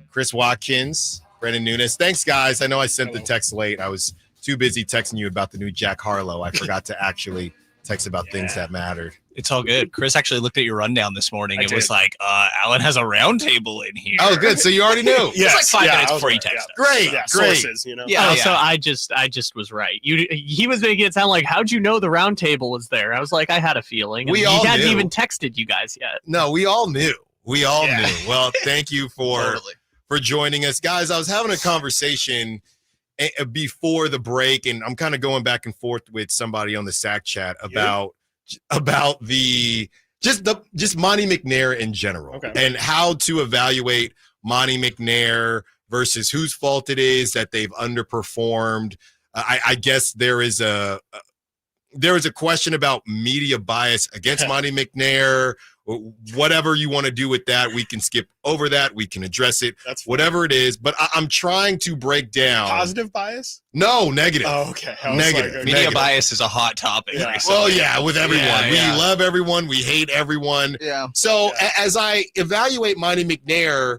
Chris Watkins, Brendan Nunes. Thanks, guys. I know I sent the text late. I was too busy texting you about the new Jack Harlow. I forgot to actually text about things that mattered. It's all good. Chris actually looked at your rundown this morning. It was like, Alan has a round table in here. Oh, good. So you already knew. It was like 5 minutes before you texted us. Great. Yeah, great. sources, you know. Yeah. So I just was right. He was making it sound like, how'd you know the round table was there? I was like, I had a feeling. And We all he hadn't knew. even texted you guys yet. No, we all knew. We all knew. Well, thank you for joining us. Guys, I was having a conversation before the break, and I'm kind of going back and forth with somebody on the Sac chat about just Monte McNair in general and how to evaluate Monte McNair versus whose fault it is that they've underperformed. I guess there is a question about media bias against Monte McNair. Whatever you want to do with that, we can skip over that. We can address it. That's whatever it is. But I'm trying to break down. Positive bias? No, negative. Oh, okay. Negative. Media bias is a hot topic. Well, with everyone. We love everyone. We hate everyone. Yeah. So as I evaluate Monte McNair,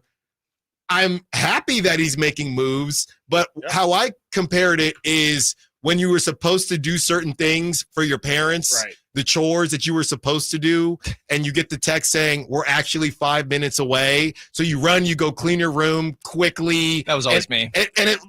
I'm happy that he's making moves. But how I compared it is when you were supposed to do certain things for your parents, the chores that you were supposed to do, and you get the text saying, we're actually 5 minutes away. So you run, you go clean your room quickly. That was always me. And it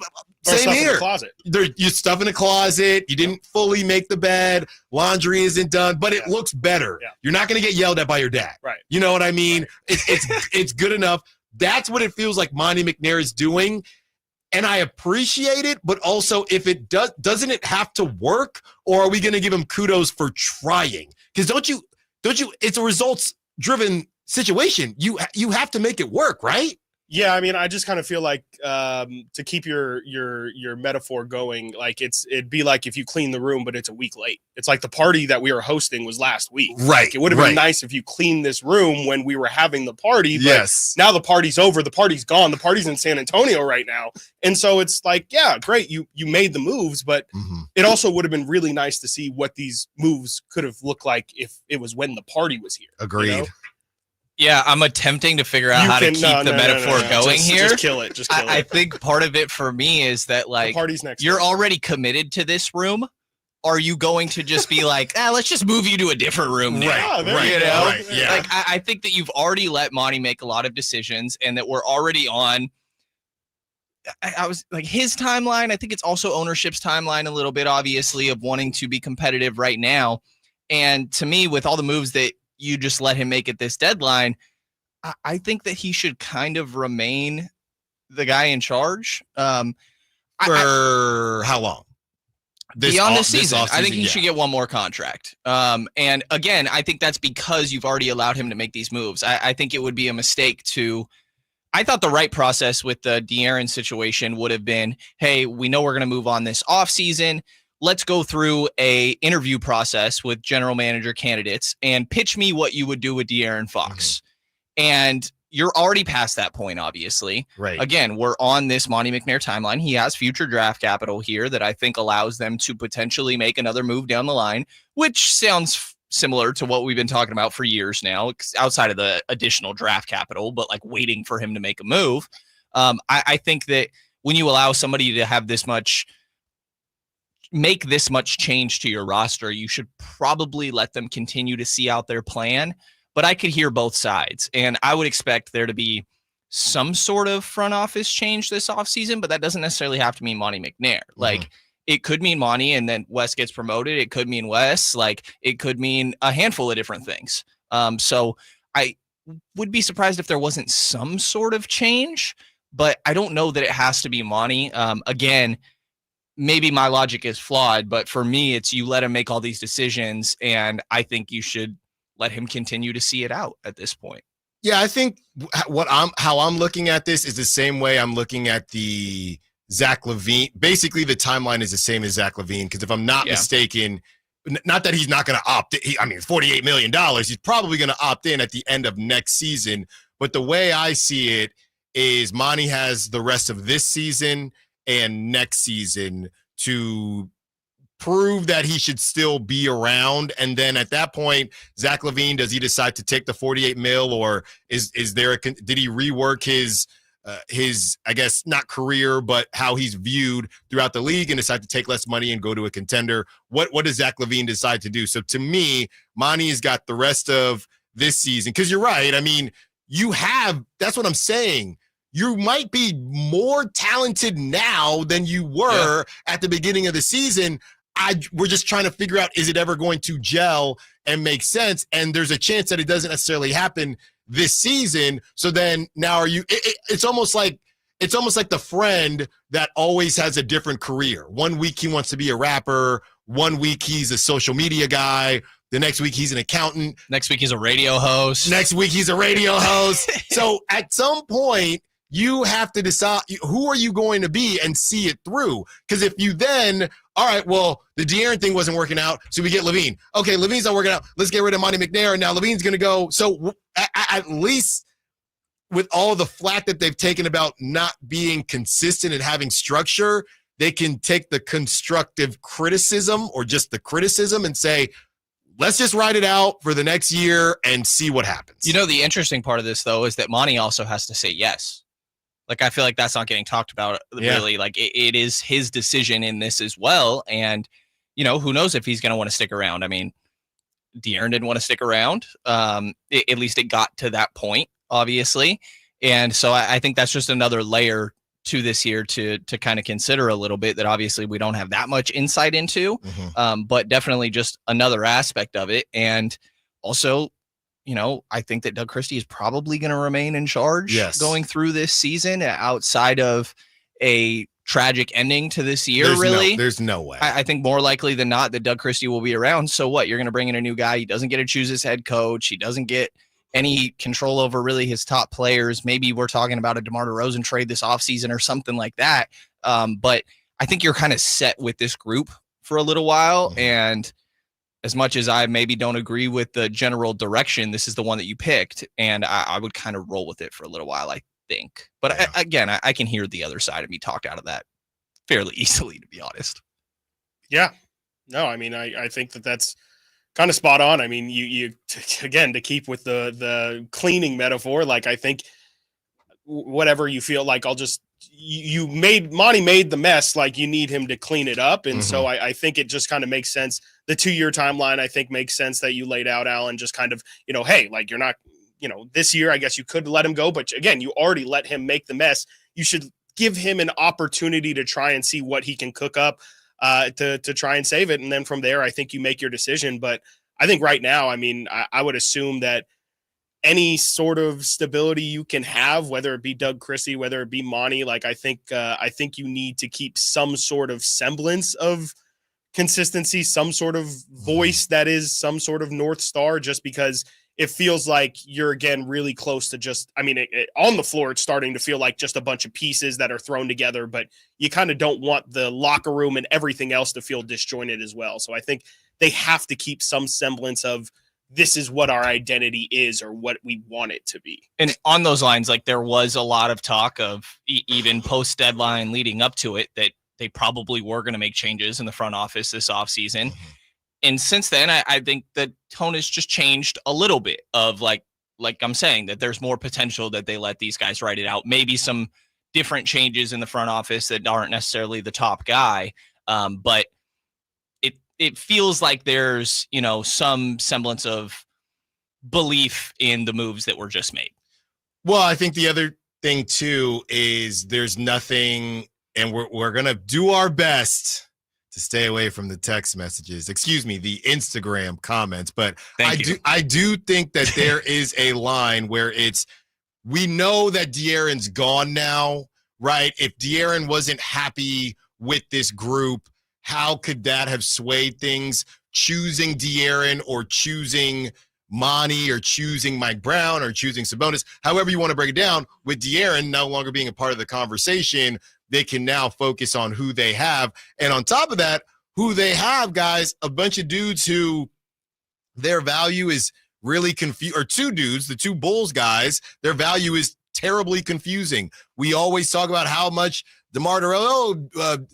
same here. You stuff in the closet. You didn't fully make the bed. Laundry isn't done, but it looks better. Yeah. You're not going to get yelled at by your dad. Right. You know what I mean? It's good enough. That's what it feels like Monte McNair is doing. And I appreciate it, but also if it doesn't it have to work, or are we going to give him kudos for trying? Because don't you? It's a results-driven situation. You have to make it work, right? Yeah, I mean, I just kind of feel like to keep your metaphor going, like it'd be like if you clean the room, but it's a week late. It's like the party that we were hosting was last week. Right. Like, it would have been nice if you cleaned this room when we were having the party. But yes. Now the party's over. The party's gone. The party's in San Antonio right now. And so it's like, yeah, great. You made the moves, but it also would have been really nice to see what these moves could have looked like if it was when the party was here. Agreed. You know? Yeah, I'm attempting to figure out how to keep the metaphor going here. Just kill it. Just kill it. I think part of it for me is that, like, you're already committed to this room. Are you going to just be like, let's just move you to a different room now? Right. You know? Right. Yeah. Like, I think that you've already let Monte make a lot of decisions, and that we're already on. I was like his timeline. I think it's also ownership's timeline a little bit, obviously, of wanting to be competitive right now. And to me, with all the moves that you just let him make at this deadline, I think that he should kind of remain the guy in charge. For how long? Beyond this season. I think he should get one more contract. And again, I think that's because you've already allowed him to make these moves. I think it would be a mistake I thought the right process with the De'Aaron situation would have been, hey, we know we're going to move on this offseason. Let's go through a interview process with general manager candidates and pitch me what you would do with De'Aaron Fox. And you're already past that point, obviously. Right. Again, we're on this Monte McNair timeline. He has future draft capital here that I think allows them to potentially make another move down the line, which sounds similar to what we've been talking about for years now, outside of the additional draft capital, but like waiting for him to make a move. I think that when you allow somebody to have make this much change to your roster, you should probably let them continue to see out their plan. But I could hear both sides, and I would expect there to be some sort of front office change this offseason, but that doesn't necessarily have to mean Monte McNair. Like, it could mean Monte and then Wes gets promoted. It could mean Wes. Like, it could mean a handful of different things. So I would be surprised if there wasn't some sort of change, but I don't know that it has to be Monte. Again, maybe my logic is flawed, but for me, it's you let him make all these decisions, and I think you should let him continue to see it out at this point. Yeah, I think how I'm looking at this is the same way I'm looking at the Zach LaVine. Basically, the timeline is the same as Zach LaVine, because if I'm not mistaken, not that he's not going to opt in. $48 million. He's probably going to opt in at the end of next season. But the way I see it is Monte has the rest of this season and next season to prove that he should still be around. And then at that point, Zach LaVine, does he decide to take the $48 million, or is there did he rework his his, I guess, not career, but how he's viewed throughout the league and decide to take less money and go to a contender. What does Zach LaVine decide to do? So to me, Monty has got the rest of this season, because you're right. I mean, that's what I'm saying. You might be more talented now than you were at the beginning of the season. We're just trying to figure out, is it ever going to gel and make sense? And there's a chance that it doesn't necessarily happen this season. So then now it's almost like the friend that always has a different career. One week he wants to be a rapper. One week he's a social media guy. The next week he's an accountant. Next week he's a radio host. So at some point, you have to decide who are you going to be and see it through. Because if you then, all right, well, the De'Aaron thing wasn't working out, so we get LaVine. Okay, LaVine's not working out. Let's get rid of Monte McNair, and now LaVine's going to go. So at least with all the flack that they've taken about not being consistent and having structure, they can take the constructive criticism or just the criticism and say, let's just ride it out for the next year and see what happens. You know, the interesting part of this, though, is that Monty also has to say yes. Like, I feel like that's not getting talked about really. Like, it is his decision in this as well. And, you know, who knows if he's going to want to stick around. I mean, De'Aaron didn't want to stick around. At least it got to that point, obviously. And so I think that's just another layer to this year to kind of consider a little bit that obviously we don't have that much insight into, but definitely just another aspect of it. And also, you know, I think that Doug Christie is probably going to remain in charge going through this season outside of a tragic ending to this year. There's no way. I think more likely than not that Doug Christie will be around. So what? You're going to bring in a new guy. He doesn't get to choose his head coach. He doesn't get any control over really his top players. Maybe we're talking about a DeMar DeRozan trade this offseason or something like that. But I think you're kind of set with this group for a little while. And as much as I maybe don't agree with the general direction, this is the one that you picked. And I would kind of roll with it for a little while, I think. But I can hear the other side of me talk out of that fairly easily, to be honest. Yeah. No, I mean, I think that's kind of spot on. I mean, you again, to keep with the cleaning metaphor, like, I think whatever you feel like, Monty made the mess, like, you need him to clean it up. And so I think it just kind of makes sense. The 2-year timeline, I think, makes sense that you laid out, Alan, just kind of, you know, hey, like, you're not, you know, this year, I guess you could let him go, but again, you already let him make the mess. You should give him an opportunity to try and see what he can cook up to try and save it. And then from there, I think you make your decision. But I think right now, I mean, I would assume that any sort of stability you can have, whether it be Doug Christie, whether it be Monty, like, I think you need to keep some sort of semblance of consistency, some sort of voice that is some sort of North Star, just because it feels like you're, again, really close to just, I mean, on the floor, it's starting to feel like just a bunch of pieces that are thrown together, but you kind of don't want the locker room and everything else to feel disjointed as well. So I think they have to keep some semblance of, this is what our identity is, or what we want it to be. And on those lines, like, there was a lot of talk of even post deadline leading up to it, that they probably were going to make changes in the front office this offseason. And since then, I think the tone has just changed a little bit of like I'm saying, that there's more potential that they let these guys write it out. Maybe some different changes in the front office that aren't necessarily the top guy. But it feels like there's, you know, some semblance of belief in the moves that were just made. Well, I think the other thing too is there's nothing, and we're going to do our best to stay away from the text messages, the Instagram comments. But I do think that there is a line where we know that De'Aaron's gone now, right? If De'Aaron wasn't happy with this group, how could that have swayed things? Choosing De'Aaron or choosing Monty or choosing Mike Brown or choosing Sabonis, however you want to break it down, with De'Aaron no longer being a part of the conversation, they can now focus on who they have. And on top of that, who they have, guys, a bunch of dudes who their value is really confused, or two dudes, the two Bulls guys, their value is terribly confusing. We always talk about how much DeMar DeRozan,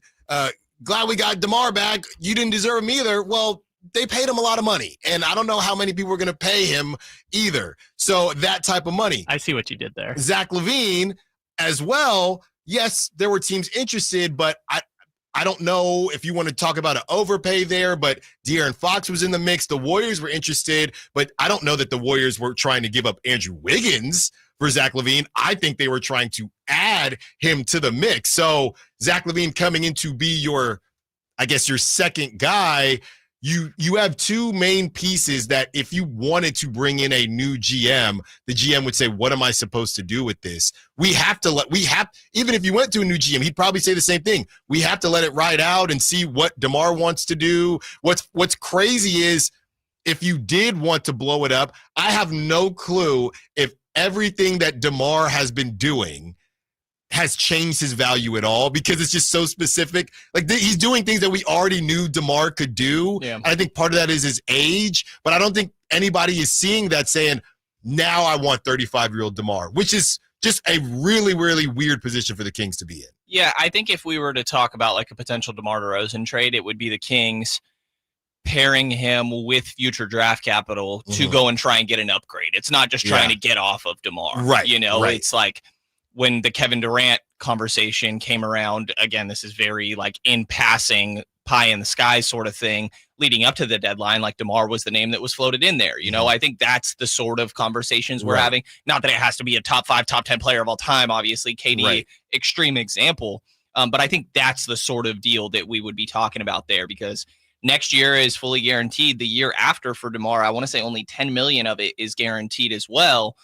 glad we got DeMar back. You didn't deserve him either. Well, they paid him a lot of money, and I don't know how many people are going to pay him either. So that type of money. I see what you did there. Zach LaVine, as well, yes, there were teams interested, but I don't know if you want to talk about an overpay there, but De'Aaron Fox was in the mix. The Warriors were interested, but I don't know that the Warriors were trying to give up Andrew Wiggins for Zach LaVine. I think they were trying to add him to the mix. So Zach LaVine coming in to be your second guy, you have two main pieces that if you wanted to bring in a new GM, the GM would say, what am I supposed to do with this? Even if you went to a new GM, he'd probably say the same thing. We have to let it ride out and see what DeMar wants to do. What's crazy is if you did want to blow it up, I have no clue if everything that DeMar has been doing has changed his value at all, because it's just so specific. Like he's doing things that we already knew DeMar could do. Yeah. I think part of that is his age, but I don't think anybody is seeing that saying, now I want 35-year-old DeMar, which is just a really, really weird position for the Kings to be in. Yeah, I think if we were to talk about like a potential DeMar DeRozan trade, it would be the Kings pairing him with future draft capital to go and try and get an upgrade. It's not just trying to get off of DeMar. Right. It's like when the Kevin Durant conversation came around, again, this is very like in passing, pie in the sky sort of thing leading up to the deadline. Like DeMar was the name that was floated in there. I think that's the sort of conversations we're having. Not that it has to be a top 5, top 10 player of all time, obviously KD, extreme example. But I think that's the sort of deal that we would be talking about there, because next year is fully guaranteed. The year after for DeMar, I want to say only 10 million of it is guaranteed as well.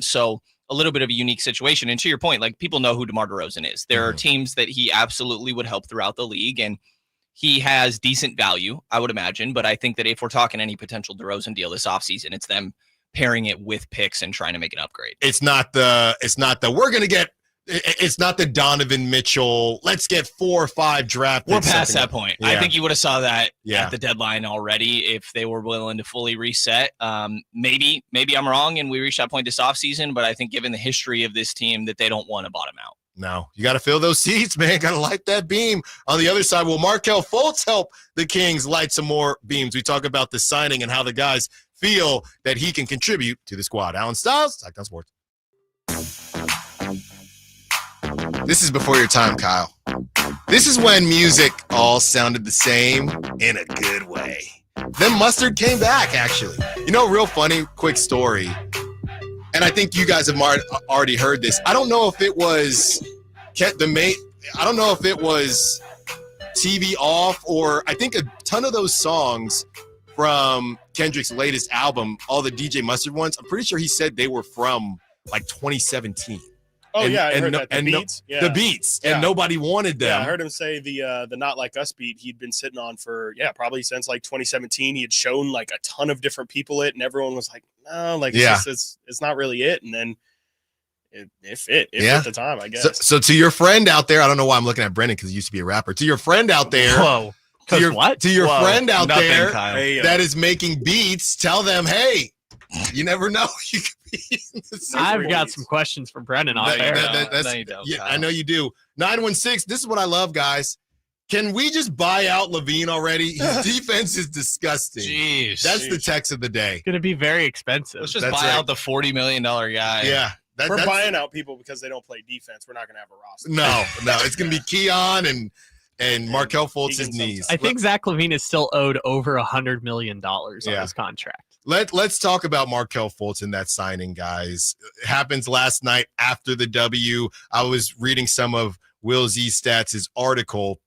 So a little bit of a unique situation. And to your point, like people know who DeMar DeRozan is. There are teams that he absolutely would help throughout the league, and he has decent value, I would imagine. But I think that if we're talking any potential DeRozan deal this offseason, it's them pairing it with picks and trying to make an upgrade. It's not the Donovan Mitchell, let's get 4 or 5 draft picks. We're past that point. Yeah. I think you would have saw that at the deadline already if they were willing to fully reset. Maybe I'm wrong and we reach that point this offseason, but I think given the history of this team that they don't want to bottom out. No, you got to fill those seats, man. Got to light that beam. On the other side, will Markelle Fultz help the Kings light some more beams? We talk about the signing and how the guys feel that he can contribute to the squad. Alan Stiles, Sactown Sports. This is before your time, Kyle. This is when music all sounded the same in a good way. Then Mustard came back, actually. Real funny, quick story. And I think you guys have already heard this. I don't know if it was TV off, or I think a ton of those songs from Kendrick's latest album, all the DJ Mustard ones, I'm pretty sure he said they were from like 2017. Oh, I heard that. The beats. The beats. Yeah. And nobody wanted them. Yeah, I heard him say the Not Like Us beat he'd been sitting on for, probably since like 2017. He had shown like a ton of different people it, and everyone was like, no, like it's not really it. And then it fit at the time, I guess. So to your friend out there, I don't know why I'm looking at Brendan because he used to be a rapper. To your friend out there. Whoa. To your friend out there Kyle. that is making beats, tell them, hey, you never know. You could be in the I've got some questions for Brendan off air. I know you do. 916, this is what I love, guys. Can we just buy out LaVine already? His defense is disgusting. Jeez. That's the text of the day. It's going to be very expensive. Let's just buy out the $40 million guy. Yeah. We're buying out people because they don't play defense. We're not going to have a roster. No. It's going to be Keon and Marquel Fultz's knees. I think Zach LaVine is still owed over $100 million on his contract. Let's talk about Markelle Fultz in that signing, guys. It happens last night after the W. I was reading some of Will Z Stats' article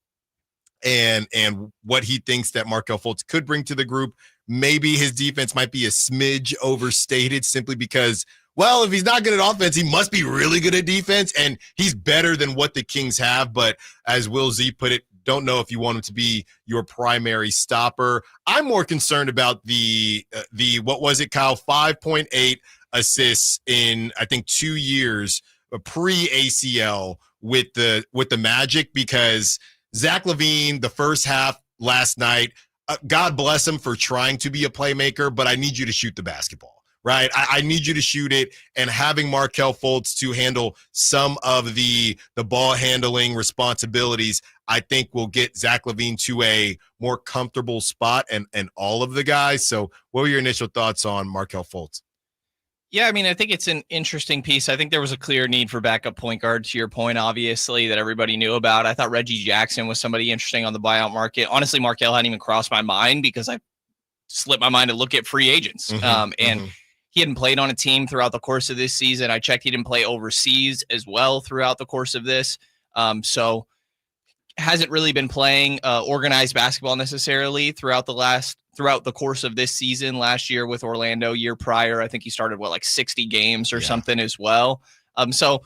and what he thinks that Markelle Fultz could bring to the group. Maybe his defense might be a smidge overstated simply because, well, if he's not good at offense, he must be really good at defense, and he's better than what the Kings have. But as Will Z put it, don't know if you want him to be your primary stopper. I'm more concerned about the what was it, Kyle? 5.8 assists in, I think, 2 years pre-ACL with the Magic, because Zach LaVine, the first half last night, God bless him for trying to be a playmaker, but I need you to shoot the basketball. Right. I need you to shoot it, and having Markelle Fultz to handle some of the ball handling responsibilities, I think will get Zach LaVine to a more comfortable spot and all of the guys. So what were your initial thoughts on Markelle Fultz? Yeah, I mean, I think it's an interesting piece. I think there was a clear need for backup point guard, to your point, obviously, that everybody knew about. I thought Reggie Jackson was somebody interesting on the buyout market. Honestly, Markelle hadn't even crossed my mind because I slipped my mind to look at free agents. And he hadn't played on a team throughout the course of this season. I checked, he didn't play overseas as well throughout the course of this. So hasn't really been playing organized basketball necessarily throughout the course of this season. Last year with Orlando, year prior, I think he started like 60 games or something as well. So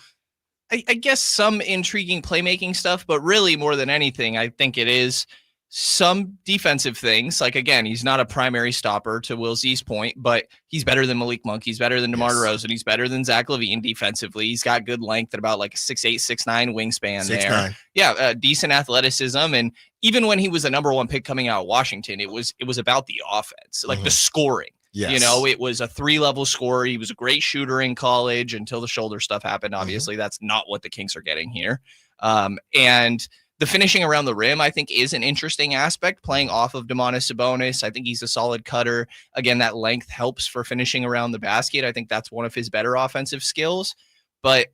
I guess some intriguing playmaking stuff, but really more than anything, I think it is some defensive things. Like, again, he's not a primary stopper, to Will Z's point, but he's better than Malik Monk. He's better than DeMar DeRozan. He's better than Zach LaVine defensively. He's got good length at about like a 6'8", 6'9" wingspan 6'9". There. Yeah, decent athleticism. And even when he was the number one pick coming out of Washington, it was about the offense, like the scoring. Yes. You know, it was a 3-level scorer. He was a great shooter in college until the shoulder stuff happened. Obviously, that's not what the Kings are getting here. And the finishing around the rim, I think, is an interesting aspect, playing off of Domantas Sabonis. I think he's a solid cutter. Again, that length helps for finishing around the basket. I think that's one of his better offensive skills, but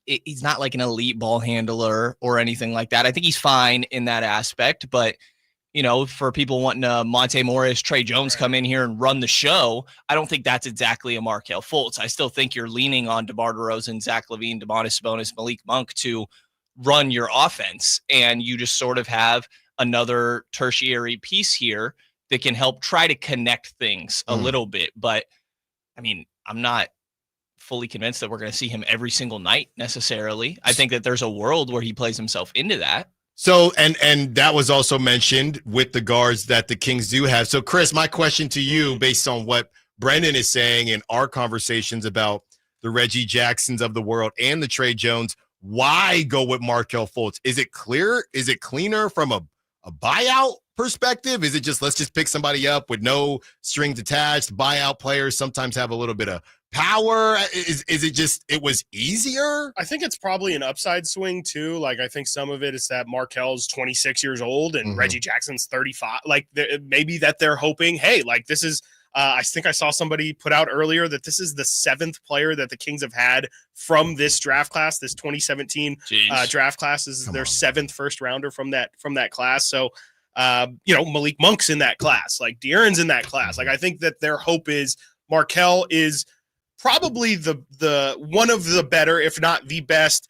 he's not like an elite ball handler or anything like that. I think he's fine in that aspect, but you know, for people wanting to Monte Morris, Trey Jones come in here and run the show, I don't think that's exactly a Markelle Fultz. I still think you're leaning on DeMar DeRozan, Zach LaVine, Domantas Sabonis, Malik Monk to run your offense, and you just sort of have another tertiary piece here that can help try to connect things a little bit. But I mean, I'm not fully convinced that we're going to see him every single night necessarily. I think that there's a world where he plays himself into that. So, and that was also mentioned with the guards that the Kings do have. So, Chris, my question to you, based on what Brendan is saying in our conversations about the Reggie Jacksons of the world and the Trey Jones, why go with Markelle Fultz? Is it clear? Is it cleaner from a buyout perspective? Is it just, let's just pick somebody up with no strings attached? Buyout players sometimes have a little bit of power. Is it just, it was easier? I think it's probably an upside swing too. Like, I think some of it is that Markelle's 26 years old and Reggie Jackson's 35. Like, maybe that they're hoping, hey, like this is, I think I saw somebody put out earlier that this is the 7th player that the Kings have had from this draft class. This 2017 draft class is their 7th first rounder from that class. So, you know, Malik Monk's in that class, like De'Aaron's in that class. Like, I think that their hope is Markelle is probably the one of the better, if not the best,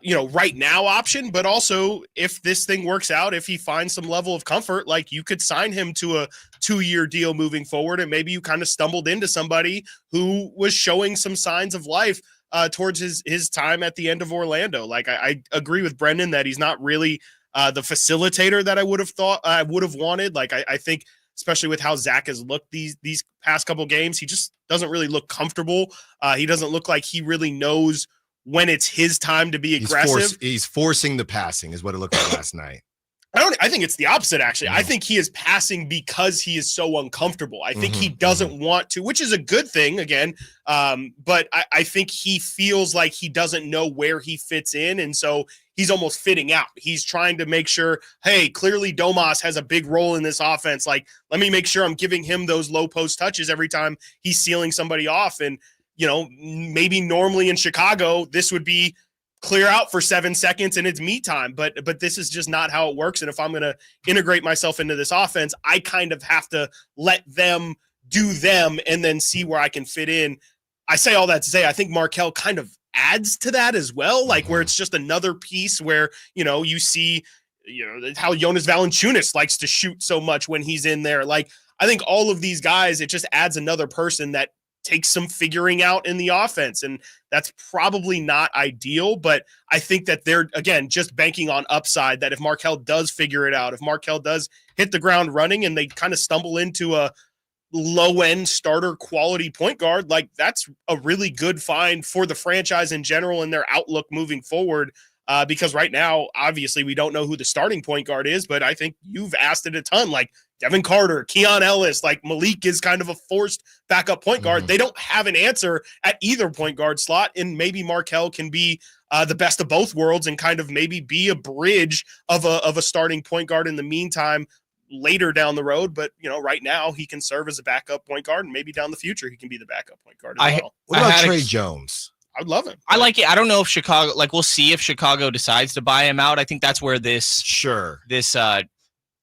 you know, right now option, but also if this thing works out, if he finds some level of comfort, like you could sign him to a 2-year deal moving forward. And maybe you kind of stumbled into somebody who was showing some signs of life towards his time at the end of Orlando. Like I agree with Brendan that he's not really the facilitator that I would have thought I would have wanted. Like I think, especially with how Zach has looked these past couple games, he just doesn't really look comfortable. He doesn't look like he really knows when it's his time to be aggressive. He's forcing the passing is what it looked like last night. I think it's the opposite, actually. I think he is passing because he is so uncomfortable. I think he doesn't want to, which is a good thing, again. But I think he feels like he doesn't know where he fits in. And so he's almost fitting out. He's trying to make sure, hey, clearly Domas has a big role in this offense. Like, let me make sure I'm giving him those low post touches every time he's sealing somebody off. And, you know, maybe normally in Chicago, this would be clear out for 7 seconds and it's me time. But this is just not how it works. And if I'm going to integrate myself into this offense, I kind of have to let them do them and then see where I can fit in. I say all that to say, I think Markelle kind of adds to that as well. Like where it's just another piece where, you know, you see, you know, how Jonas Valanciunas likes to shoot so much when he's in there. Like, I think all of these guys, it just adds another person that takes some figuring out in the offense. And that's probably not ideal, but I think that they're, again, just banking on upside, that if Markelle does figure it out, if Markelle does hit the ground running and they kind of stumble into a low-end starter quality point guard, like that's a really good find for the franchise in general and their outlook moving forward. Because right now, obviously, we don't know who the starting point guard is, but I think you've asked it a ton, like Devin Carter, Keon Ellis, like Malik is kind of a forced backup point guard. They don't have an answer at either point guard slot, and maybe Markelle can be the best of both worlds and kind of maybe be a bridge of a starting point guard in the meantime, later down the road, but right now he can serve as a backup point guard, and maybe down the future he can be the backup point guard as well. What about Trey Jones? I'd love him. I like it. I don't know if Chicago, we'll see if Chicago decides to buy him out. I think that's where this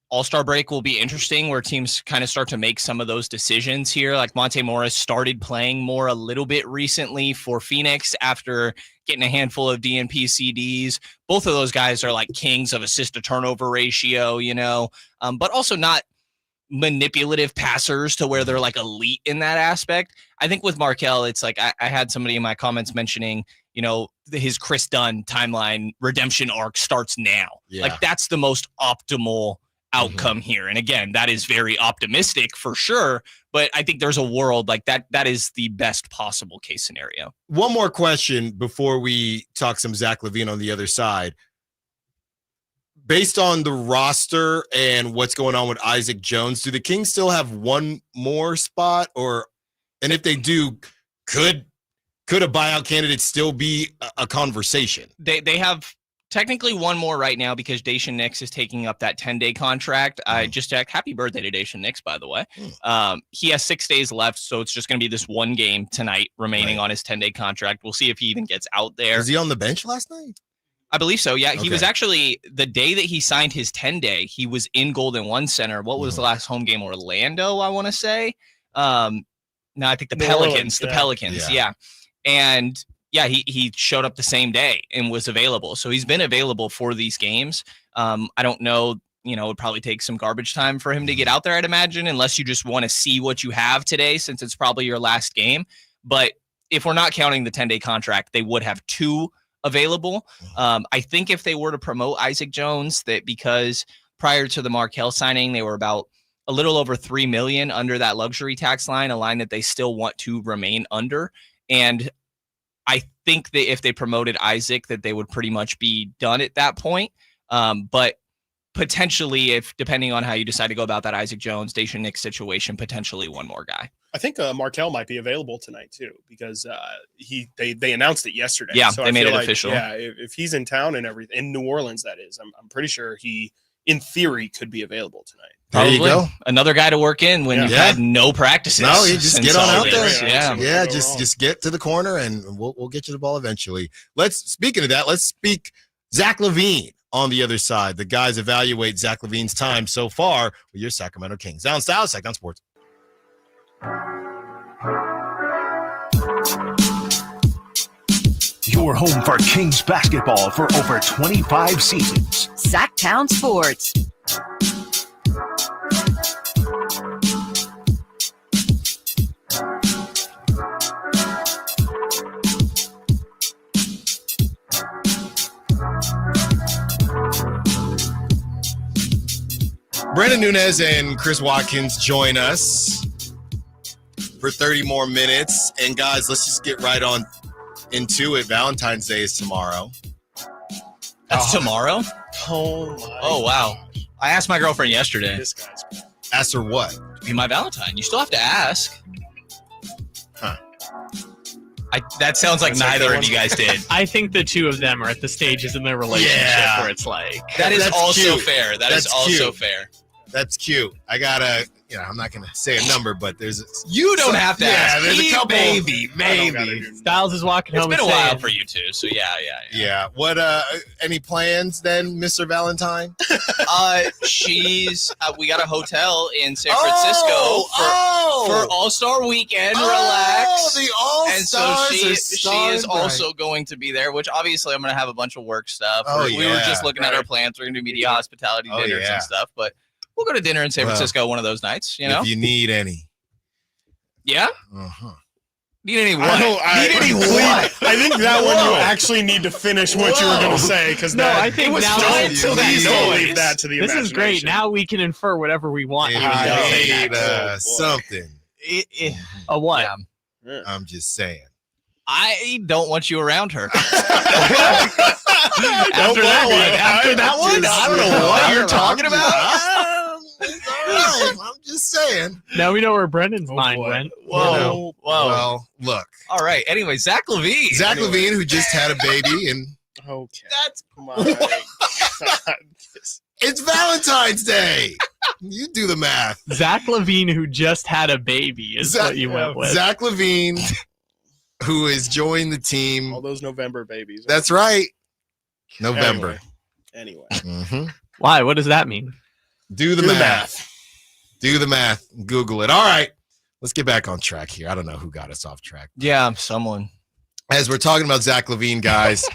All-Star break will be interesting, where teams kind of start to make some of those decisions here. Like Monte Morris started playing more a little bit recently for Phoenix after getting a handful of DNP CDs. Both of those guys are like kings of assist to turnover ratio, but also not manipulative passers to where they're like elite in that aspect. I think with Markelle, it's like I had somebody in my comments mentioning, his Chris Dunn timeline redemption arc starts now. Yeah. Like that's the most optimal outcome here. And again, that is very optimistic for sure, but I think there's a world like that is the best possible case scenario. One more question before we talk some Zach LaVine on the other side. Based on the roster and what's going on with Isaac Jones, do the Kings still have one more spot, and if they do, could a buyout candidate still be a conversation? They have technically one more right now because Daishen Nix is taking up that 10-day contract. I just happy birthday to Daishen Nix, by the way. He has 6 days left, so it's just going to be this one game tonight remaining on his 10-day contract. We'll see if he even gets out there. Was he on the bench last night? I believe so, yeah. Okay. He was actually, the day that he signed his 10-day, he was in Golden One Center. What was the last home game? Orlando, I want to say. No, I think the Pelicans. Yeah. And yeah, he showed up the same day and was available. So he's been available for these games. I don't know, it would probably take some garbage time for him to get out there, I'd imagine, unless you just want to see what you have today, since it's probably your last game. But if we're not counting the 10-day contract, they would have 2 available. I think if they were to promote Isaac Jones, that because prior to the Markelle signing, they were about a little over $3 million under that luxury tax line, a line that they still want to remain under. And I think that if they promoted Isaac, that they would pretty much be done at that point. But potentially, if depending on how you decide to go about that Isaac Jones, Daishen Nix situation, potentially one more guy. I think Markelle might be available tonight too, because they announced it yesterday. Yeah, so they made it official. Yeah, if he's in town and everything, in New Orleans, that is, I'm pretty sure he, in theory, could be available tonight. There you go. Another guy to work in when you had no practices. No, you just get on out there. Yeah, just get to the corner and we'll get you the ball eventually. Speaking of that, let's speak Zach LaVine on the other side. The guys evaluate Zach LaVine's time so far with your Sacramento Kings. Down South, Sactown Sports. Your home for Kings basketball for over 25 seasons. Sactown Sports. Brandon Nunez and Chris Watkins join us for 30 more minutes. And guys, let's just get right on into it. Valentine's Day is tomorrow. That's tomorrow? Oh, wow. I asked my girlfriend yesterday. This guy's Asked her what? Be my Valentine. You still have to ask. Huh. That sounds like neither of you guys did. I think the two of them are at the stages in their relationship where it's like. That's also cute. fair. That's also fair. That's cute. I gotta, I'm not gonna say a number, but there's. You don't have to ask. There's a couple. Maybe. Styles is walking home. It's been a while for you two, so yeah. Yeah. What? Any plans then, Mr. Valentine? She's. We got a hotel in San Francisco for All-Star Weekend. Relax. The All-Stars. And so she is also going to be there, which obviously I'm going to have a bunch of work stuff. We were just looking at our plans. We're going to do media hospitality dinners and stuff, but we'll go to dinner in San Francisco one of those nights, If you need any. Yeah? Uh-huh. Need any what? I think that one you actually need to finish what you were going to say, because I think leave that to the This is great. Now we can infer whatever we want. I need something. A what? Yeah. I'm just saying. I don't want you around her. After that one, I don't know what you're talking about. I'm just saying. Now we know where Brendan's mind went. Whoa. Well, look. All right. Anyway, Zach LaVine. LaVine, who just had a baby, and okay. That's my God. It's Valentine's Day. You do the math. Zach LaVine, who just had a baby, is what you went with. Zach LaVine, who has joined the team. All those November babies. That's right. November. Anyway. Mm-hmm. Why? What does that mean? Do the math. Do the math. Google it. All right. Let's get back on track here. I don't know who got us off track. Yeah, someone. As we're talking about Zach LaVine, guys,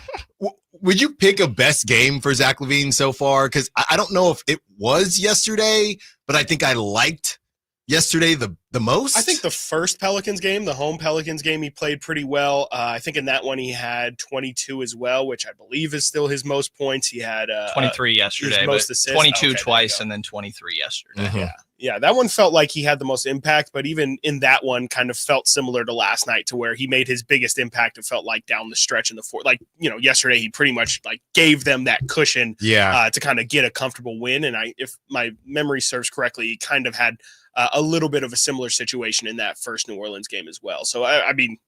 would you pick a best game for Zach LaVine so far? Because I don't know if it was yesterday, but I think I liked yesterday the most. I think the first Pelicans game, the home Pelicans game, he played pretty well. I think in that one he had 22 as well, which I believe is still his most points. He had 23 yesterday, most but assists. 22 twice and then 23 yesterday. Mm-hmm. Yeah, that one felt like he had the most impact, but even in that one kind of felt similar to last night, to where he made his biggest impact. It felt like down the stretch in the fourth. Like, yesterday he pretty much like gave them that cushion to kind of get a comfortable win. And if my memory serves correctly, he kind of had a little bit of a similar situation in that first New Orleans game as well. So, I mean,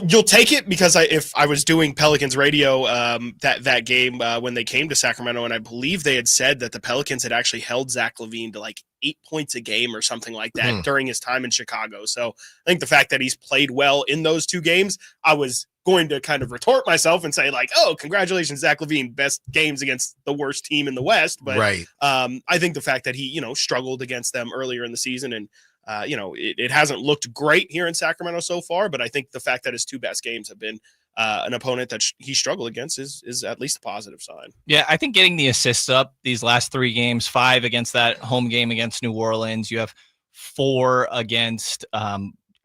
you'll take it, because if I was doing Pelicans radio that game when they came to Sacramento, and I believe they had said that the Pelicans had actually held Zach LaVine to like 8 points a game or something like that during his time in Chicago. So I think the fact that he's played well in those two games, I was going to kind of retort myself and say like, oh, congratulations, Zach LaVine, best games against the worst team in the West. But I think the fact that he, struggled against them earlier in the season, and it hasn't looked great here in Sacramento so far, but I think the fact that his two best games have been an opponent that he struggled against is at least a positive sign. Yeah, I think getting the assists up these last 3 games, 5 against that home game against New Orleans, you have 4 against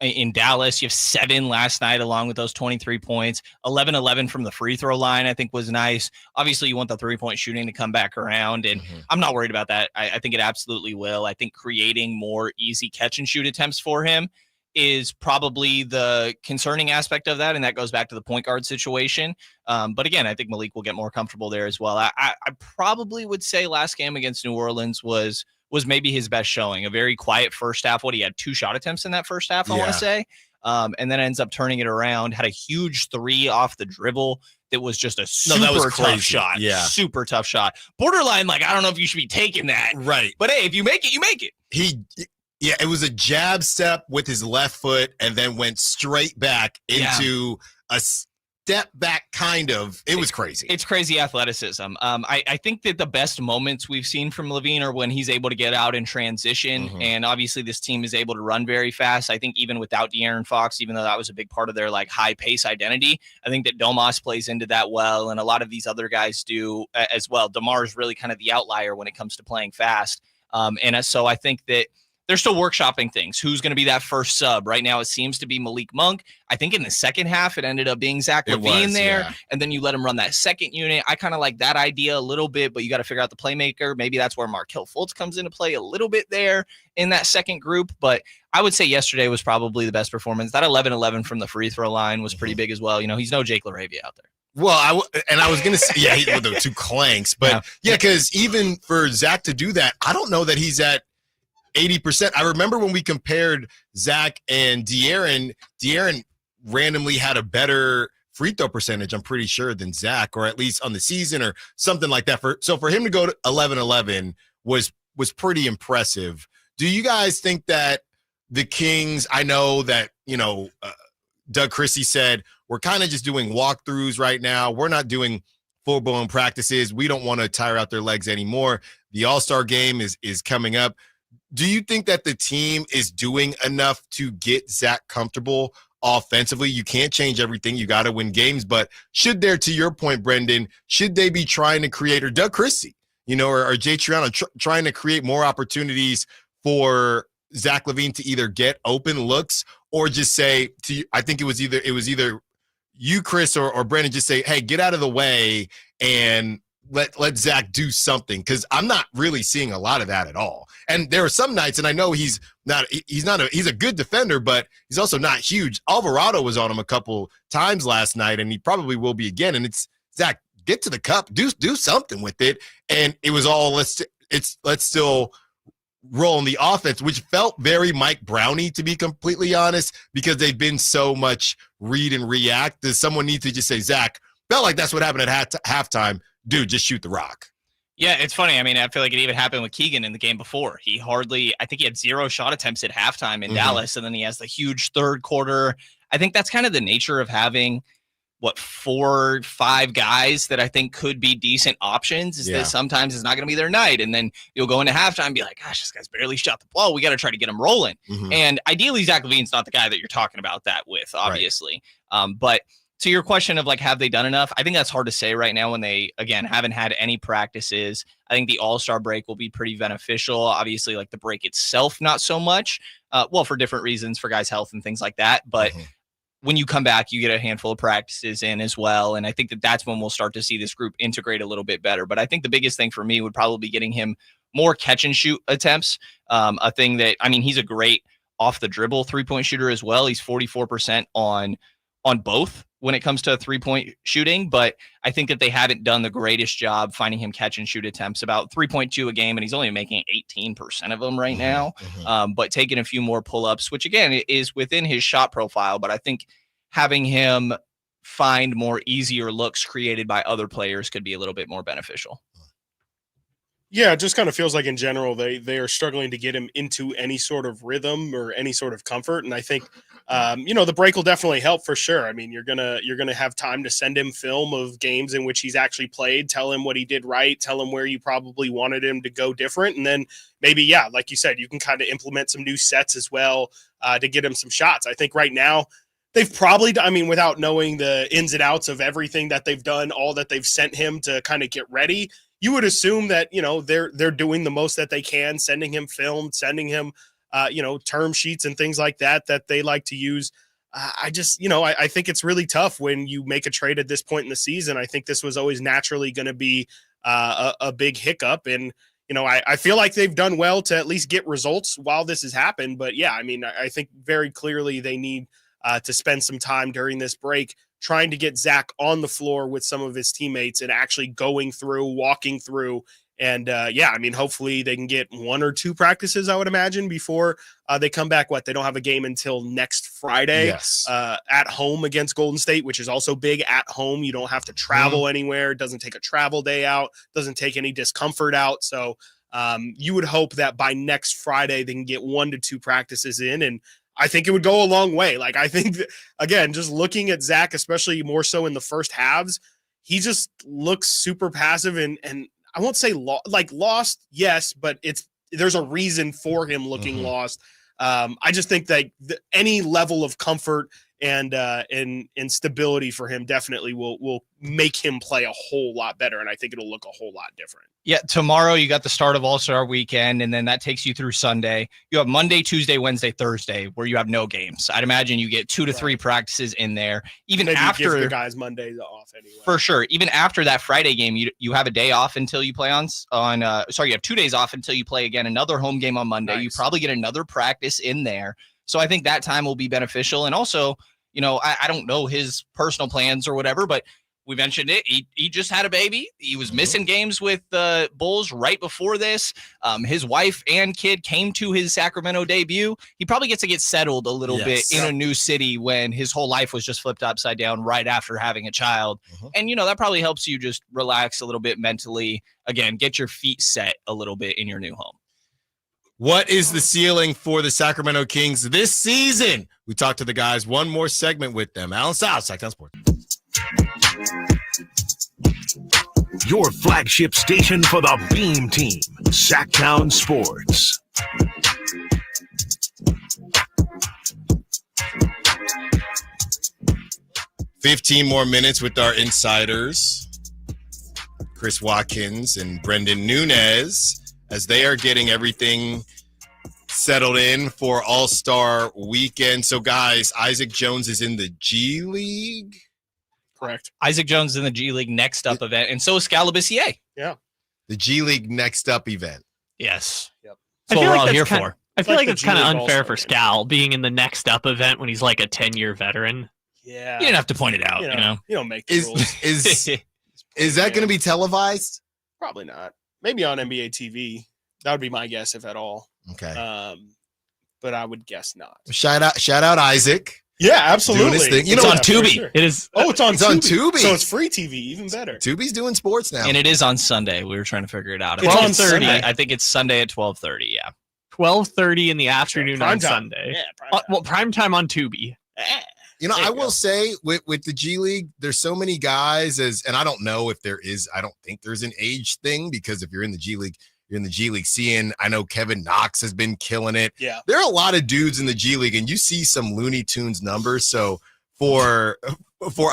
in Dallas, you have 7 last night along with those 23 points, 11-11 from the free throw line, I think was nice. Obviously you want the 3-point shooting to come back around, and I'm not worried about that. I think it absolutely will. I think creating more easy catch and shoot attempts for him is probably the concerning aspect of that. And that goes back to the point guard situation. But again, I think Malik will get more comfortable there as well. I probably would say last game against New Orleans was maybe his best showing. A very quiet first half. He had 2 shot attempts in that first half, I want to say. And then ends up turning it around, had a huge 3 off the dribble. That was just a super tough shot. Yeah. Super tough shot. Borderline, like, I don't know if you should be taking that. Right. But hey, if you make it, you make it. Yeah, it was a jab step with his left foot and then went straight back into a step back, kind of. It was crazy. It's crazy athleticism. I think that the best moments we've seen from LaVine are when he's able to get out and transition. And obviously this team is able to run very fast. I think even without De'Aaron Fox, even though that was a big part of their like high pace identity, I think that Domas plays into that well. And a lot of these other guys do as well. DeMar is really kind of the outlier when it comes to playing fast. And so I think that they're still workshopping things. Who's going to be that first sub? Right now, it seems to be Malik Monk. I think in the second half, it ended up being Zach LaVine there. Yeah. And then you let him run that second unit. I kind of like that idea a little bit, but you got to figure out the playmaker. Maybe that's where Markelle Fultz comes into play a little bit there in that second group. But I would say yesterday was probably the best performance. That 11-11 from the free throw line was pretty big as well. He's no Jake LaRavia out there. Well, I was going to say, he with the 2 clanks. But, because even for Zach to do that, I don't know that he's at 80%. I remember when we compared Zach and De'Aaron randomly had a better free throw percentage, I'm pretty sure, than Zach, or at least on the season or something like that. So for him to go to 11-11 was pretty impressive. Do you guys think that the Kings, I know that, Doug Christie said, we're kind of just doing walkthroughs right now. We're not doing full-blown practices. We don't want to tire out their legs anymore. The All-Star game is coming up. Do you think that the team is doing enough to get Zach comfortable offensively? You can't change everything. You got to win games. But should there, to your point, Brendan, should they be trying to create, or Doug Christie, or Jay Triano, trying to create more opportunities for Zach LaVine to either get open looks or just say I think it was either you, Chris, or Brendan, just say, hey, get out of the way and let Zach do something, because I'm not really seeing a lot of that at all. And there are some nights, and I know he's a good defender, but he's also not huge. Alvarado was on him a couple times last night, and he probably will be again. And it's, Zach, get to the cup, do something with it. And it was all let's still roll in the offense, which felt very Mike Brownie, to be completely honest, because they've been so much read and react. Does someone need to just say, Zach, felt like that's what happened at halftime. Dude, just shoot the rock. Yeah, it's funny. I mean, I feel like it even happened with Keegan in the game before. I think he had 0 shot attempts at halftime in Dallas, and then he has the huge third quarter. I think that's kind of the nature of having 4, 5 guys that I think could be decent options is that sometimes it's not going to be their night. And then you'll go into halftime and be like, gosh, this guy's barely shot the ball. We got to try to get him rolling. And ideally, Zach LaVine's not the guy that you're talking about that with, obviously. Right. But to your question of like, have they done enough? I think that's hard to say right now when they, again, haven't had any practices. I think the All-Star break will be pretty beneficial. Obviously, like the break itself, not so much. Well, for different reasons, for guys' health and things like that. But when you come back, you get a handful of practices in as well. And I think that that's when we'll start to see this group integrate a little bit better. But I think the biggest thing for me would probably be getting him more catch and shoot attempts. A thing that, I mean, he's a great off the dribble 3-point shooter as well. He's 44% on both when it comes to 3-point shooting, but I think that they haven't done the greatest job finding him catch and shoot attempts, about 3.2 a game, and he's only making 18% of them right now. But taking a few more pull-ups, which again is within his shot profile, but I think having him find more easier looks created by other players could be a little bit more beneficial. Yeah, it just kind of feels like in general they are struggling to get him into any sort of rhythm or any sort of comfort, and I think the break will definitely help for sure. I mean, you're gonna have time to send him film of games in which he's actually played, tell him what he did right, tell him where you probably wanted him to go different, and then maybe, like you said, you can kind of implement some new sets as well to get him some shots. I think right now they've probably, without knowing the ins and outs of everything that they've done, all that they've sent him to kind of get ready, you would assume that, they're doing the most that they can, sending him film, sending him, term sheets and things like that they like to use. I think it's really tough when you make a trade at this point in the season. I think this was always naturally going to be a big hiccup. And, I feel like they've done well to at least get results while this has happened. But yeah, I think very clearly they need to spend some time during this break trying to get Zach on the floor with some of his teammates and actually going through, walking through. And hopefully they can get 1 or 2 practices, I would imagine, before they come back. They don't have a game until next Friday at home against Golden State, which is also big at home. You don't have to travel anywhere. It doesn't take a travel day out, doesn't take any discomfort out. So you would hope that by next Friday they can get 1 to 2 practices in, and I think it would go a long way. Like, I think that, again, just looking at Zach, especially more so in the first halves, he just looks super passive and I won't say lost, yes, but there's a reason for him looking lost. I just think that any level of comfort and stability for him definitely will make him play a whole lot better, and I think it'll look a whole lot different. Yeah, tomorrow you got the start of All-Star weekend, and then that takes you through Sunday. You have Monday, Tuesday, Wednesday, Thursday, where you have no games. I'd imagine you get 2 to 3 practices in there. Even maybe after give the guys Mondays off anyway. For sure. Even after that Friday game, you have a day off until you play you have 2 days off until you play again another home game on Monday. Nice. You probably get another practice in there. So I think that time will be beneficial. And also, I don't know his personal plans or whatever, but we mentioned it. He just had a baby. He was missing games with the Bulls right before this. His wife and kid came to his Sacramento debut. He probably gets to get settled a little bit in a new city when his whole life was just flipped upside down right after having a child. And, that probably helps you just relax a little bit mentally. Again, get your feet set a little bit in your new home. What is the ceiling for the Sacramento Kings this season? We talked to the guys. One more segment with them. Alan Stiles, Sactown Sports. Your flagship station for the Beam Team, Sactown Sports. $15 more minutes with our insiders, Chris Watkins and Brendan Nunez, as they are getting everything settled in for All-Star Weekend. So, guys, Isaac Jones is in the G League. Correct. Isaac Jones in the G League next up event, and so is Scalabissier. Yeah. The G League next up event. Yes. Yep. That's what we're all here for. I feel like it's kind of unfair for Scal being in the next up event when he's like a 10-year veteran. Yeah. You didn't have to point it out, You don't make the rules. Is that going to be televised? Probably not. Maybe on NBA TV. That would be my guess, if at all. Okay. But I would guess not. Shout out Isaac. Yeah, absolutely. Doing his thing. You It's know, on for Tubi. sure. It is. Oh, it's on It's on Tubi. Tubi. So it's free TV, even better. Tubi's doing sports now. And it is on Sunday. We were trying to figure it out. It's on Sunday. I think it's Sunday at 12:30. Yeah. 12:30 in the afternoon Prime on time. Sunday. Yeah, prime time. Well, prime time on Tubi. You know, There I you will go. say with the G League, there's so many guys and I don't know if there is, I don't think there's an age thing, because if you're in the G League, you're in the G League seeing, I know Kevin Knox has been killing it. Yeah. There are a lot of dudes in the G League and you see some Looney Tunes numbers. So for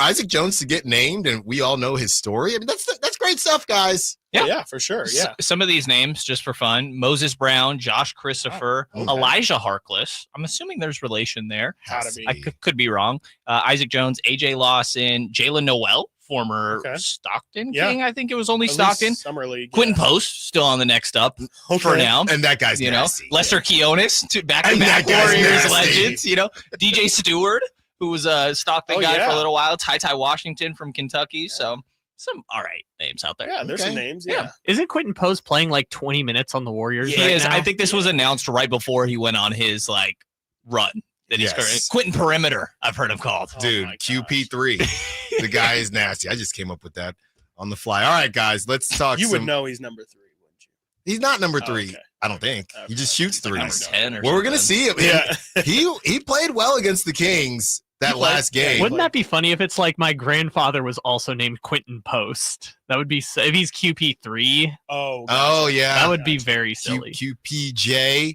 Isaac Jones to get named, and we all know his story, I mean, that's great stuff, guys. Yeah. Yeah, for sure. Yeah. Some of these names, just for fun: Moses Brown, Josh Christopher, Oh, okay. Elijah Harkless. I'm assuming there's relation there. Gotta be. I could be wrong. Isaac Jones, AJ Lawson, Jalen Noel, former Okay. Stockton Yeah. King. I think it was only At Stockton. least Summer League. Quentin yeah. Post still on the next up Okay. for now. And that guy's You know, nasty. Lester Keonis, And back-to-back that guy's Warriors nasty. legends. You know, DJ Stewart, who was a Stockton Oh, guy for yeah. a little while. Ty Washington from Kentucky. So some all right names out there. Yeah, there's Okay. some names. Yeah. Yeah. Isn't Quentin Post playing like 20 minutes on the Warriors? He right is. now? I think this was announced right before he went on his run that he's Yes. currently Quentin Perimeter. I've heard him called. Oh Dude, my gosh. QP3. The guy is nasty. I just came up with that on the fly. All right, guys, let's talk. You would know he's number 3, wouldn't you? He's not number 3. Okay. I don't think. He just shoots Like number threes. 10 or Well, we're gonna something. see him. Yeah. He played well against the Kings that He played- last yeah, game. he Wouldn't that be funny if it's like my grandfather was also named Quentin Post? That would be if he's QP3. Oh. Oh yeah, That would be Gotcha. very silly. QPJ.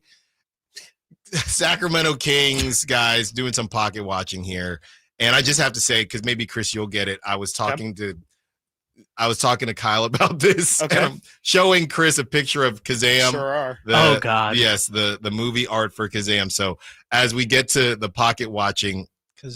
Sacramento Kings guys doing some pocket watching here, and I just have to say, because maybe Chris, you'll get it. I was talking to Kyle about this. Okay. And I'm showing Chris a picture of Kazam. Sure are. Oh, God. Yes, the movie art for Kazam. So as we get to the pocket watching,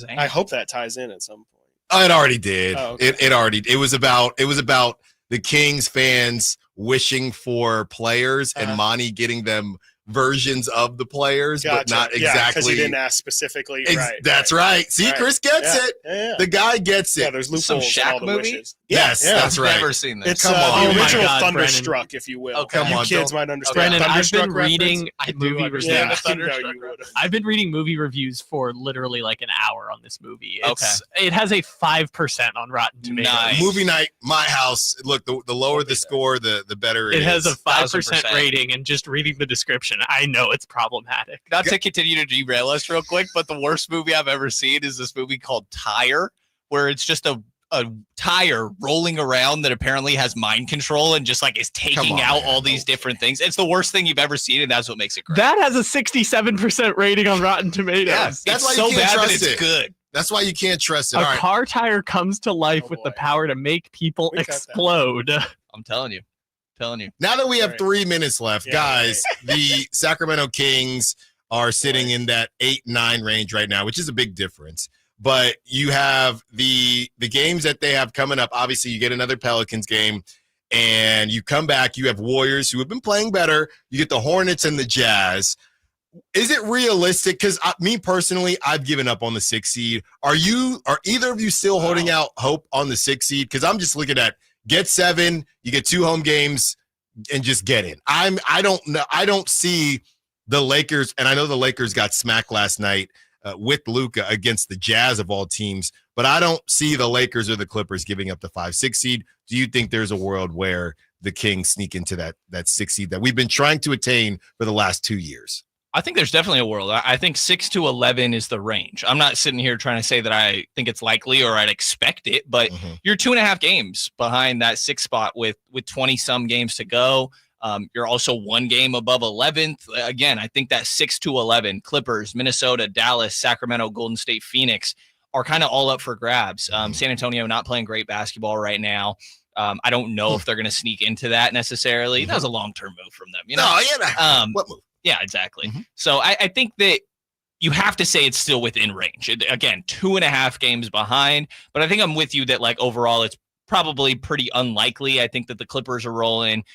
I hope that ties in at some point. oh, it already did. Oh, okay. It was about the Kings fans wishing for players and Monty getting them versions of the players, but not Yeah, because exactly. he didn't ask specifically. Right. That's right. See, Right. Chris gets Yeah. it. Yeah. The guy gets it. Yeah, there's Some loopholes in all Shaq the movie? wishes. Yes, yeah. that's right. Never seen this. It's Come on. the Oh my original God, Thunderstruck, if you will. Okay. Come you on, kids don't- might understand. Brennan, I've Thunderstruck been reference? reading movie Yeah, reviews. I know Thunderstruck you would. I've been reading movie reviews for literally like an hour on this movie. Okay. It has a 5% on Rotten Tomatoes. Nice. Movie night, my house. Look, the lower the score, the better It has a is. 5% 1000%. rating, and just reading the description, I know it's problematic. Not to continue to derail us real quick, but the worst movie I've ever seen is this movie called Tire, where it's just a tire rolling around that apparently has mind control and just is taking on, out man. all these different things. It's the worst thing you've ever seen, and that's what makes it great. That has a 67% rating on Rotten Tomatoes. Yeah, It's that's why you so can't bad that trust it's it. good. That's why you can't trust it. A All right. car tire comes to life Oh, with the boy. power to make people We cut that. explode. I'm telling you. Now that we have Right. 3 minutes left, Yeah, guys, the Sacramento Kings are sitting in that 8-9 range right now, which is a big difference. But you have the games that they have coming up. Obviously, you get another Pelicans game, and you come back. You have Warriors who have been playing better. You get the Hornets and the Jazz. Is it realistic? Because me personally, I've given up on the 6 seed. Are either of you still holding out hope on the 6 seed? Because I'm just looking at get 7, you get 2 home games, and just get in. I don't know. I don't see the Lakers, and I know the Lakers got smacked last night with Luka against the Jazz of all teams, but I don't see the Lakers or the Clippers giving up the 5-6 seed. Do you think there's a world where the Kings sneak into that 6 seed that we've been trying to attain for the last 2 years? I think there's definitely a world. I think 6 to 11 is the range. I'm not sitting here trying to say that I think it's likely or I'd expect it, but you're 2.5 games behind that 6 spot with 20 some games to go. You're also 1 game above 11th. Again, I think that 6 to 11, Clippers, Minnesota, Dallas, Sacramento, Golden State, Phoenix are kind of all up for grabs. San Antonio not playing great basketball right now. I don't know if they're going to sneak into that necessarily. That was a long-term move from them. You know? No, yeah. What move? Yeah, exactly. So I think that you have to say it's still within range. Again, 2.5 games behind, but I think I'm with you that overall it's probably pretty unlikely. I think that the Clippers are rolling.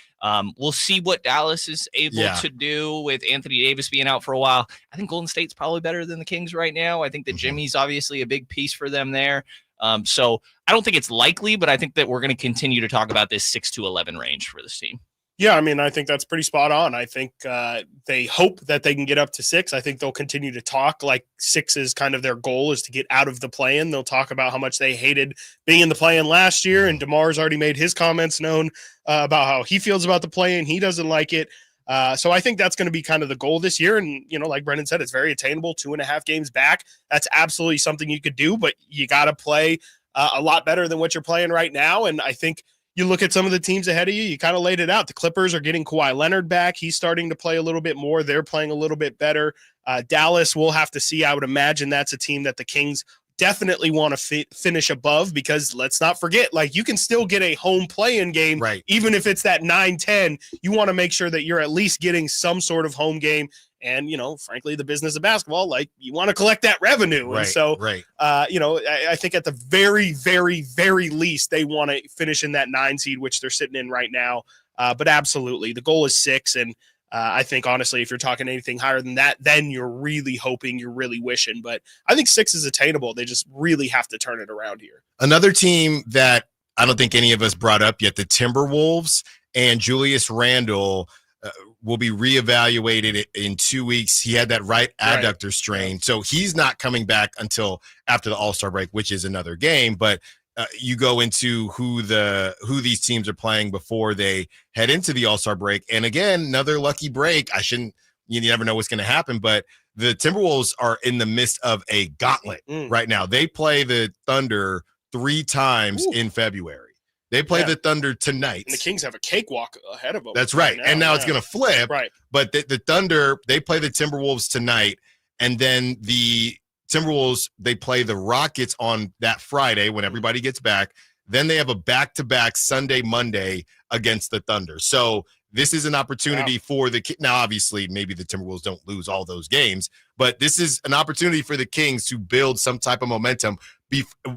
We'll see what Dallas is able to do with Anthony Davis being out for a while. I think Golden State's probably better than the Kings right now. I think that Jimmy's obviously a big piece for them there. So I don't think it's likely, but I think that we're going to continue to talk about this 6 to 11 range for this team. Yeah, I mean, I think that's pretty spot on. I think they hope that they can get up to 6. I think they'll continue to talk like 6 is kind of their goal, is to get out of the play-in. They'll talk about how much they hated being in the play-in last year, and DeMar's already made his comments known about how he feels about the play-in. He doesn't like it. So I think that's going to be kind of the goal this year. And, like Brendan said, it's very attainable, 2.5 games back. That's absolutely something you could do, but you got to play a lot better than what you're playing right now. And I think you look at some of the teams ahead of you, you kind of laid it out. The Clippers are getting Kawhi Leonard back. He's starting to play a little bit more. They're playing a little bit better. Dallas, we'll have to see. I would imagine that's a team that the Kings definitely want to finish above, because let's not forget, like, you can still get a home play-in game, right? Even if it's that 9-10, you want to make sure that you're at least getting some sort of home game. And, frankly, the business of basketball, like, you want to collect that revenue. Right, and so, right. I think at the very, very, very least, they want to finish in that 9 seed, which they're sitting in right now. But absolutely, the goal is 6. And I think, honestly, if you're talking anything higher than that, then you're really hoping, you're really wishing. But I think 6 is attainable. They just really have to turn it around here. Another team that I don't think any of us brought up yet, the Timberwolves, and Julius Randle will be reevaluated in 2 weeks. He had that right adductor strain, so he's not coming back until after the All-Star break, which is another game. But you go into who these teams are playing before they head into the All-Star break. And again, another lucky break. You never know what's going to happen, but the Timberwolves are in the midst of a gauntlet right now. They play the Thunder 3 times in February. They play the Thunder tonight. And the Kings have a cakewalk ahead of them. That's right. And now it's going to flip. Right. But the Thunder, they play the Timberwolves tonight. And then the Timberwolves, they play the Rockets on that Friday when everybody gets back. Then they have a back-to-back Sunday, Monday against the Thunder. So this is an opportunity for now, obviously, maybe the Timberwolves don't lose all those games, but this is an opportunity for the Kings to build some type of momentum,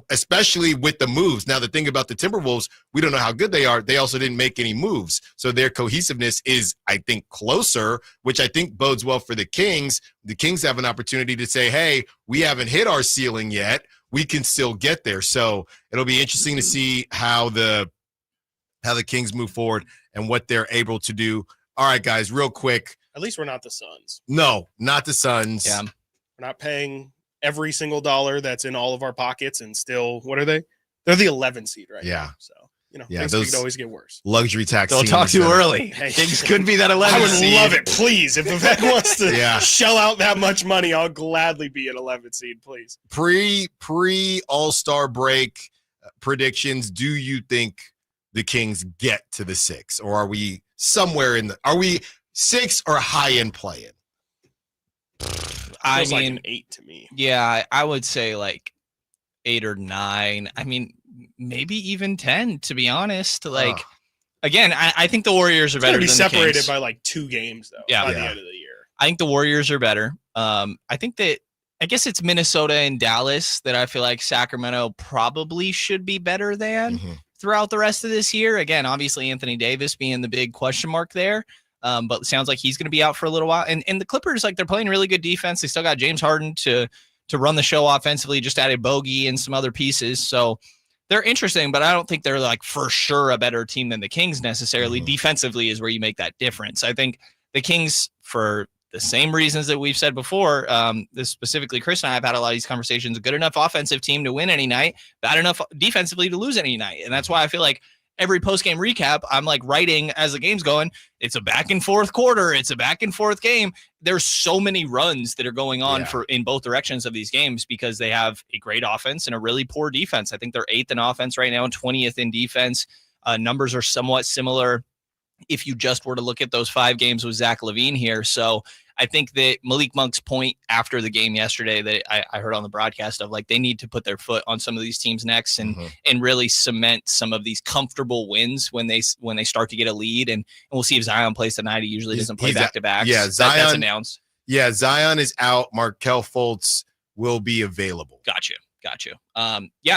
especially with the moves. Now, the thing about the Timberwolves, we don't know how good they are. They also didn't make any moves. So their cohesiveness is, I think, closer, which I think bodes well for the Kings. The Kings have an opportunity to say, hey, we haven't hit our ceiling yet. We can still get there. So it'll be interesting to see how the Kings move forward and what they're able to do. All right, guys, real quick. At least we're not the Suns. No, not the Suns. Yeah. We're not paying every single dollar that's in all of our pockets, and still, what are they? They're the 11 seed right now. So, things could always get worse. Luxury tax. Don't talk too early. Hey, Things could be that 11 I would seed. love it, please. If Vivek wants to shell out that much money, I'll gladly be an 11 seed, please. Pre All-Star break predictions, do you think the Kings get to the 6, or are we somewhere are we 6 or high end playing? I mean, like an 8 to me. Yeah, I would say like 8 or 9. I mean, maybe even 10, to be honest. Like, again, I think the Warriors are better than the Kings. Separated by like 2 games, though, by the end of the year. I think the Warriors are better. I guess it's Minnesota and Dallas that I feel like Sacramento probably should be better than throughout the rest of this year. Again, obviously Anthony Davis being the big question mark there. But it sounds like he's going to be out for a little while. And the Clippers, like, they're playing really good defense. They still got James Harden to run the show offensively, just added Bogey and some other pieces. So they're interesting, but I don't think they're, like, for sure a better team than the Kings necessarily. Defensively is where you make that difference. I think the Kings, for the same reasons that we've said before, this specifically, Chris and I have had a lot of these conversations, a good enough offensive team to win any night, bad enough defensively to lose any night. And that's why I feel like every post-game recap, I'm like writing as the game's going, it's a back and forth quarter. It's a back and forth game. There's so many runs that are going on in both directions of these games because they have a great offense and a really poor defense. I think they're 8th in offense right now and 20th in defense. Numbers are somewhat similar if you just were to look at those 5 games with Zach LaVine here. So I think that Malik Monk's point after the game yesterday that I heard on the broadcast of, like, they need to put their foot on some of these teams' necks and really cement some of these comfortable wins when they start to get a lead. And we'll see if Zion plays tonight. He usually doesn't play back-to-backs. Yeah, Zion, that's announced. Yeah, Zion is out. Markelle Fultz will be available. Got you.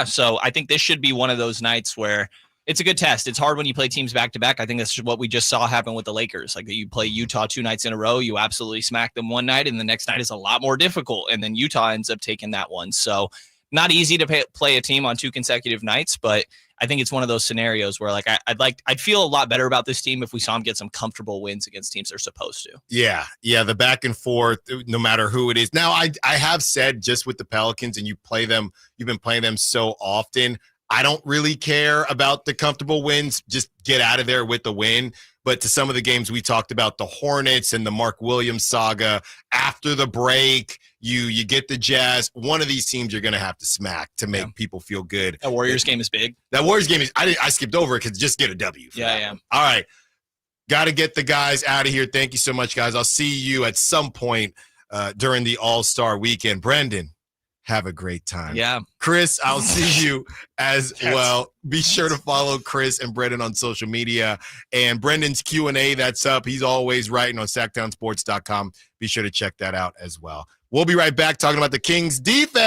So I think this should be one of those nights where it's a good test. It's hard when you play teams back-to-back. I think that's what we just saw happen with the Lakers. Like, you play Utah 2 nights in a row, you absolutely smack them one night, and the next night is a lot more difficult, and then Utah ends up taking that one. So not easy to play a team on 2 consecutive nights, but I think it's one of those scenarios where like I'd feel a lot better about this team if we saw them get some comfortable wins against teams they're supposed to. Yeah, the back and forth, no matter who it is. Now, I have said, just with the Pelicans, and you've been playing them so often, I don't really care about the comfortable wins. Just get out of there with the win. But to some of the games we talked about, the Hornets and the Mark Williams saga, after the break, you get the Jazz. One of these teams you're going to have to smack to make people feel good. That Warriors game is big. That Warriors game is – I skipped over it because just get a W. Yeah. All right. Got to get the guys out of here. Thank you so much, guys. I'll see you at some point during the All-Star weekend. Brendan, have a great time. Yeah. Chris, I'll see you as well. Be sure to follow Chris and Brendan on social media. And Brendan's Q&A that's up. He's always writing on Sactownsports.com. Be sure to check that out as well. We'll be right back talking about the Kings defense.